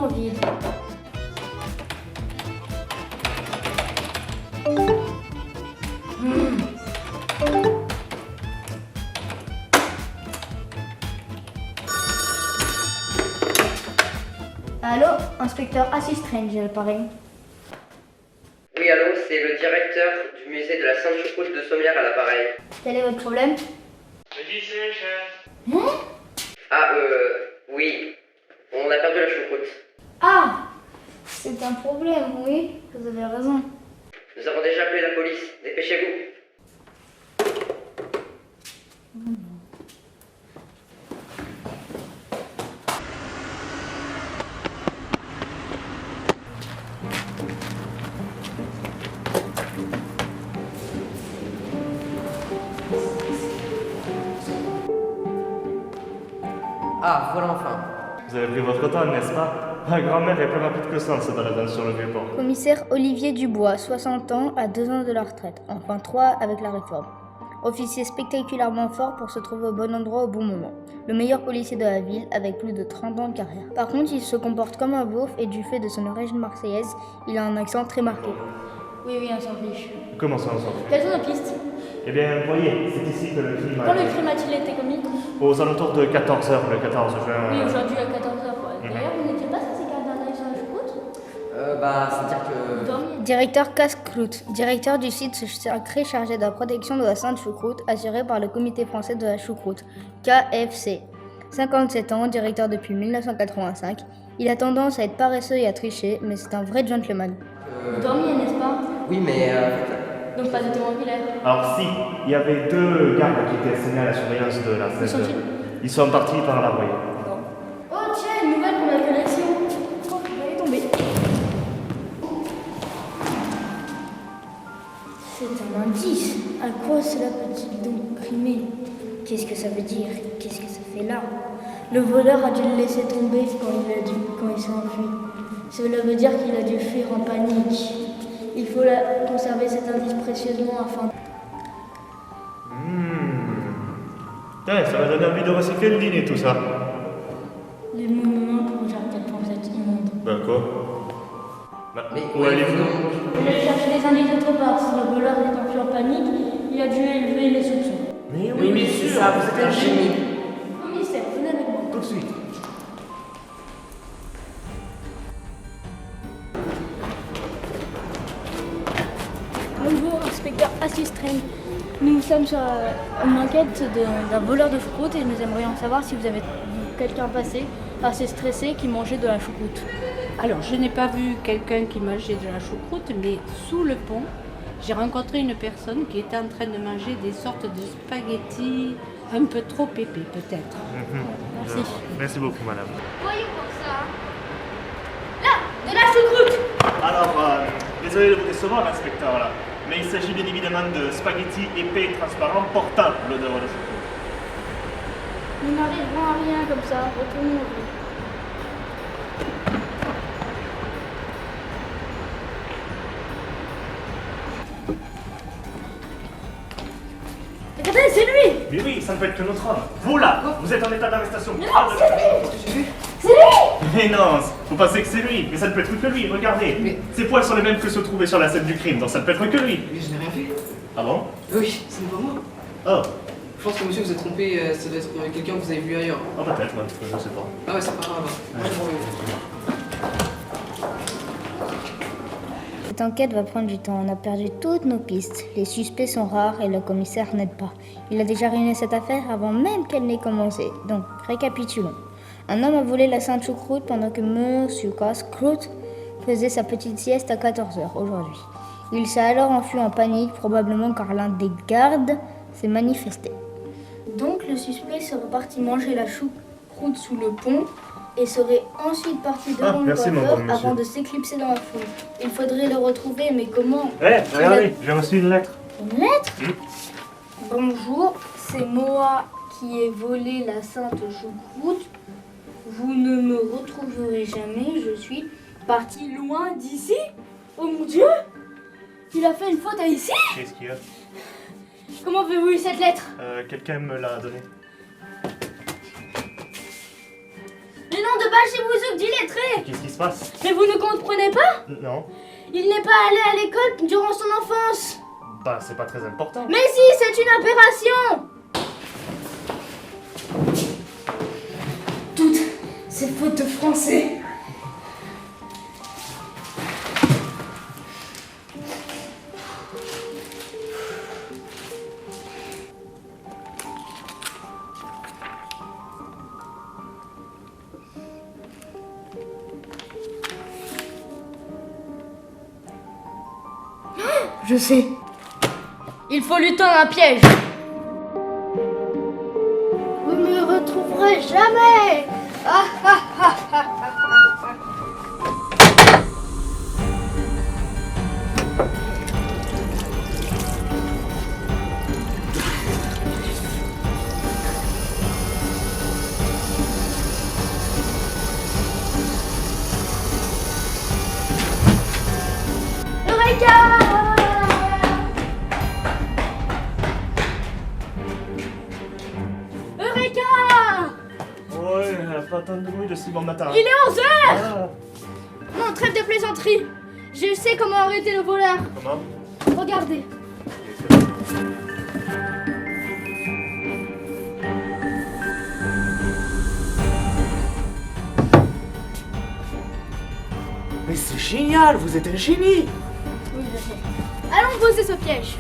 complètement vide. Allô, inspecteur Assis Strange, à l'appareil. Oui, allô, c'est le directeur du musée de la Sainte Choucroute de Sommières à l'appareil. Quel est votre problème? Ah, oui, on a perdu la choucroute. Ah, c'est un problème, oui, vous avez raison. Nous avons déjà appelé la police, dépêchez-vous. Ah, voilà enfin. Vous avez pris votre temps, n'est-ce pas? Ma grand-mère est plus rapide que ça en se baladant sur le vieux port. Commissaire Olivier Dubois, 60 ans, à 2 ans de la retraite, enfin 3 avec la réforme. Officier spectaculairement fort pour se trouver au bon endroit au bon moment. Le meilleur policier de la ville avec plus de 30 ans de carrière. Par contre, il se comporte comme un beauf et du fait de son origine marseillaise, il a un accent très marqué. Oui, on s'en fiche. Comment ça, on s'en fout? Quelles sont nos pistes? Eh bien, voyez, c'est ici que le crime Quand le crime a-t-il été commis? Aux alentours de 14h, le 14 juin. Oui, aujourd'hui à 14h. D'ailleurs, vous n'étiez pas censé garder un œil sur la choucroute? C'est-à-dire que... Directeur Casse-Croûte, directeur du site sacré chargé de la protection de la Sainte Choucroute, assuré par le Comité français de la choucroute, KFC. 57 ans, directeur depuis 1985. Il a tendance à être paresseux et à tricher, mais c'est un vrai gentleman. Vous dormiez, n'est-ce pas? Oui, mais... Donc pas de témoin oculaire. Alors si, il y avait 2 gardes qui étaient assignés à la surveillance de la Où scène. sont-ils? Ils sont partis par là, voyez. Oh tiens, une nouvelle pour la collection. Oh, elle est tombée. C'est un indice. À quoi cela peut-il donc rimer? Qu'est-ce que ça veut dire? Qu'est-ce que ça fait là? Le voleur a dû le laisser tomber quand il s'est enfui. Cela veut dire qu'il a dû fuir en panique. Il faut conserver cet indice précieusement afin... Tiens, ça m'a donné envie de recycler le dîner, tout ça. Les mots me manquent pour dire à quel point vous êtes immonde. Ben quoi? Mais où allez-vous? Il a cherché des indices autre part. Si le voleur est enfui en panique, il a dû élever les soupçons. Mais Oui, mais c'est ça, vous êtes un génie. Commissaire, venez avec moi. Tout de suite. Bonjour, inspecteur Assis Strange. Nous sommes sur une enquête d'un voleur de choucroute et nous aimerions savoir si vous avez vu quelqu'un passer assez stressé qui mangeait de la choucroute. Alors, je n'ai pas vu quelqu'un qui mangeait de la choucroute, mais sous le pont, j'ai rencontré une personne qui était en train de manger des sortes de spaghettis un peu trop épais, peut-être. Merci. Merci beaucoup, madame. Voyez pour ça. Là, de la choucroute. Alors, désolé de vous décevoir, l'inspecteur, là. Mais il s'agit bien évidemment de spaghettis épais et transparents portant l'odeur de choucroute. Nous n'arriverons à rien comme ça. Retournons au bout. Regardez, c'est lui. Mais oui, ça ne peut être que notre homme. Vous là, vous êtes en état d'arrestation. Mais non, c'est lui. C'est lui. Mais non, vous pensez que c'est lui, mais ça ne peut être que lui, regardez. Mais- Ses poils sont les mêmes que ceux trouvés sur la scène du crime, donc ça ne peut être que lui. Mais je n'ai rien fait. Ah bon? Oui, ce n'est pas moi. Oh, Je pense que monsieur vous êtes trompé, ça doit être quelqu'un que vous avez vu ailleurs. oh peut-être, ouais, je sais pas. Ah ouais, c'est pas grave. Moi, je m'en vais. Cette enquête va prendre du temps. On a perdu toutes nos pistes. Les suspects sont rares et le commissaire n'aide pas. Il a déjà ruiné cette affaire avant même qu'elle n'ait commencé. Donc, récapitulons. Un homme a volé la Sainte Choucroute pendant que Monsieur Casse-Croûte faisait sa petite sieste à 14h aujourd'hui. Il s'est alors enfui en panique, probablement car l'un des gardes s'est manifesté. Donc, le suspect serait parti manger la choucroute sous le pont et serait ensuite parti devant le merci, mon coiffeur bon monsieur. avant de s'éclipser dans la foule. Il faudrait le retrouver, mais comment? Regardez, j'ai reçu une lettre. Une lettre? Bonjour, c'est moi qui ai volé la Sainte Choucroute. Vous ne me retrouverez jamais, je suis parti loin d'ici. Oh mon Dieu! Il a fait une faute à ici? Qu'est-ce qu'il y a? Comment avez-vous eu cette lettre? Quelqu'un me l'a donné. Le nom de bâchez vous du lettré. Qu'est-ce qui se passe? Mais vous ne comprenez pas? Non. Il n'est pas allé à l'école durant son enfance. Bah, c'est pas très important. Mais si, c'est une aberration. Toutes ces fautes de français. Je sais. Il faut lui tendre un piège. Vous ne me retrouverez jamais. Ah, ah, ah, ah, ah, ah. Eureka! Eureka! Ouais, pas tant de bruit de si bon matin. Il est 11h! Ah, Non, trêve de plaisanterie. Je sais comment arrêter le voleur. comment? Regardez. Mais c'est génial, vous êtes un génie. Oui, je sais. Allons poser ce piège.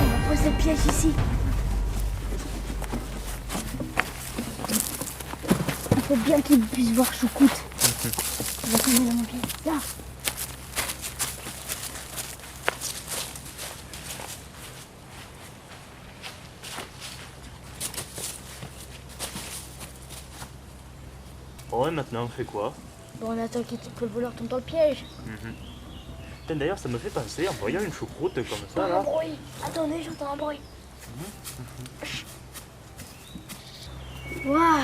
On va poser le piège ici. Il faut bien qu'il puisse voir Choucroute. Je vais tomber dans mon pied. Là. Bon, et maintenant, on fait quoi? Bon, on attend que le voleur tombe dans le piège. Putain, d'ailleurs, ça me fait penser, en voyant une choucroute comme ça, Un là. bruit. Attendez, j'entends un bruit. Waouh!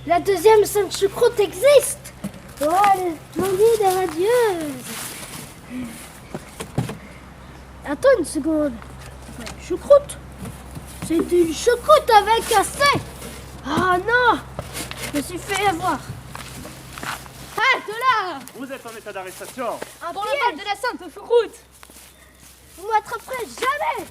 La deuxième sainte choucroute existe! Waouh, l'envie des radieuses! Attends une seconde. Choucroute? C'est une choucroute avec un C! Ah non! Je me suis fait avoir. Halte là! Vous êtes en état d'arrestation. Un pour le mal de la sainte choucroute! Vous m'attraperez jamais!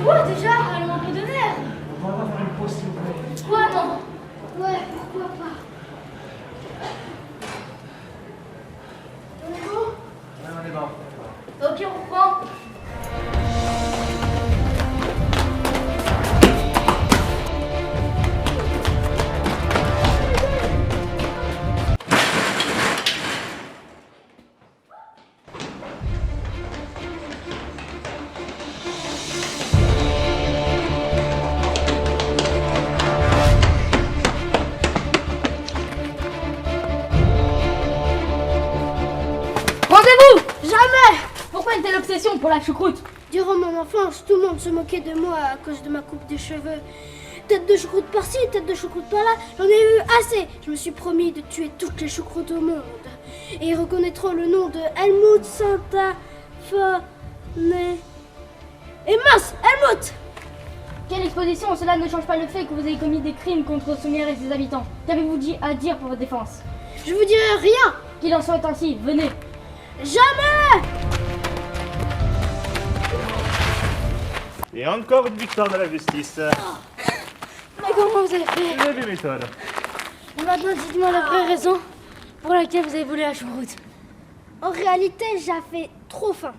Quoi déjà? Allons un peu de l'air! On va faire une pause, s'il vous plaît. Quoi non? Ouais, pourquoi pas? On est bon? Ouais, on est bon. Ok, on reprend. Rendez-vous! Jamais! Pourquoi une telle obsession pour la choucroute? Durant mon enfance, tout le monde se moquait de moi à cause de ma coupe de cheveux. Tête de choucroute par-ci, tête de choucroute par-là, j'en ai eu assez. Je me suis promis de tuer toutes les choucroutes au monde. Et ils reconnaîtront le nom de Helmut Santa Fone. Et mince, Helmut! Quelle exposition! Cela ne change pas le fait que vous avez commis des crimes contre Sommières et ses habitants. Qu'avez-vous dit à dire pour votre défense? Je vous dirai rien! Qu'il en soit ainsi, venez! Jamais! Et encore une victoire de la justice. Mais comment vous avez fait? Vous avez méthode. Et maintenant, dites-moi la vraie raison pour laquelle vous avez volé la choucroute. En réalité, j'avais trop faim.